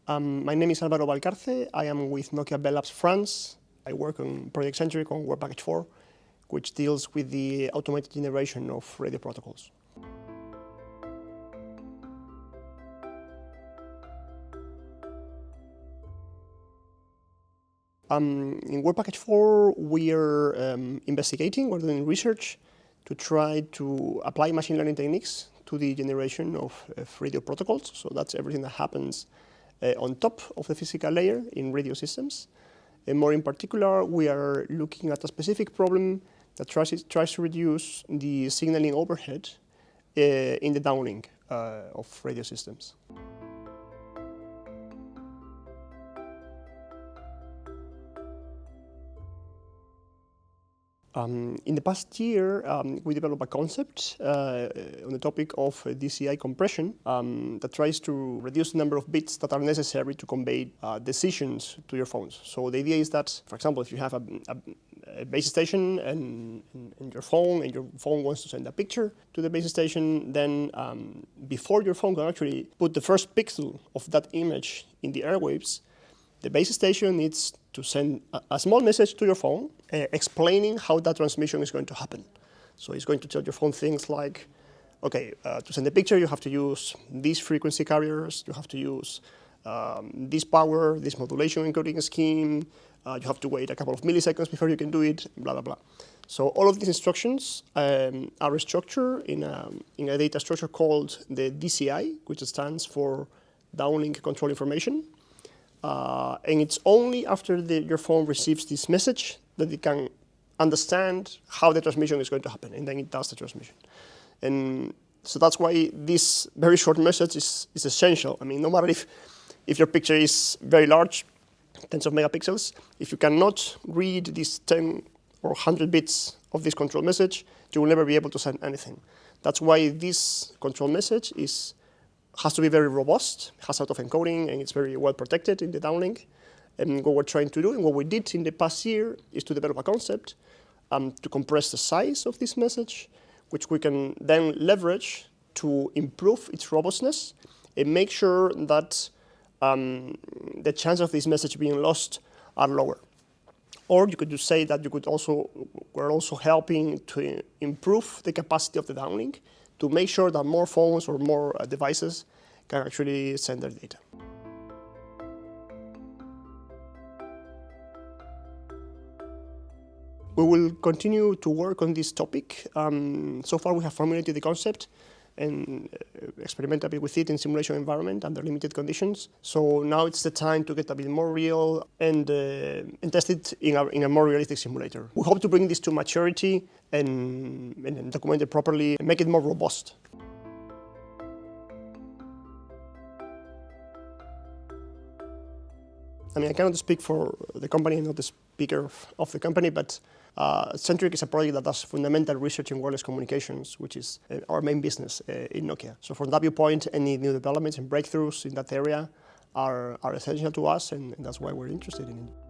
My name is Alvaro Valcarce. I am with Nokia Bell Labs France. I work on Project CENTRIC on Work Package 4, which deals with the automated generation of radio protocols. In Work Package 4, we are we're doing research to try to apply machine learning techniques to the generation of radio protocols. So that's everything that happens on top of the physical layer in radio systems. And more in particular, we are looking at a specific problem that tries to reduce the signaling overhead in the downlink of radio systems. In the past year, we developed a concept on the topic of DCI compression that tries to reduce the number of bits that are necessary to convey decisions to your phones. So the idea is that, for example, if you have a base station and your phone wants to send a picture to the base station, then before your phone can actually put the first pixel of that image in the airwaves, the base station needs to send a small message to your phone explaining how that transmission is going to happen. So it's going to tell your phone things like, okay, to send a picture you have to use these frequency carriers, you have to use this power, this modulation encoding scheme, you have to wait a couple of milliseconds before you can do it, blah, blah, blah. So all of these instructions are structured in a data structure called the DCI, which stands for Downlink Control Information. And it's only after your phone receives this message that it can understand how the transmission is going to happen, and then it does the transmission. And so that's why this very short message is essential. I mean, no matter if your picture is very large, tens of megapixels, if you cannot read these 10 or 100 bits of this control message, you will never be able to send anything. That's why this control message has to be very robust, has out of encoding, and it's very well protected in the downlink. And what we're trying to do, and what we did in the past year, is to develop a concept to compress the size of this message, which we can then leverage to improve its robustness and make sure that the chance of this message being lost are lower. Or you could just say that we're also helping to improve the capacity of the downlink to make sure that more phones or more devices can actually send their data. We will continue to work on this topic. So far we have formulated the concept and experiment a bit with it in simulation environment under limited conditions. So now it's the time to get a bit more real and test it in a more realistic simulator. We hope to bring this to maturity and document it properly and make it more robust. I mean, I cannot speak for the company, I'm not the speaker of the company, but CENTRIC is a project that does fundamental research in wireless communications, which is our main business in Nokia. So from that viewpoint, any new developments and breakthroughs in that area are essential to us, and that's why we're interested in it.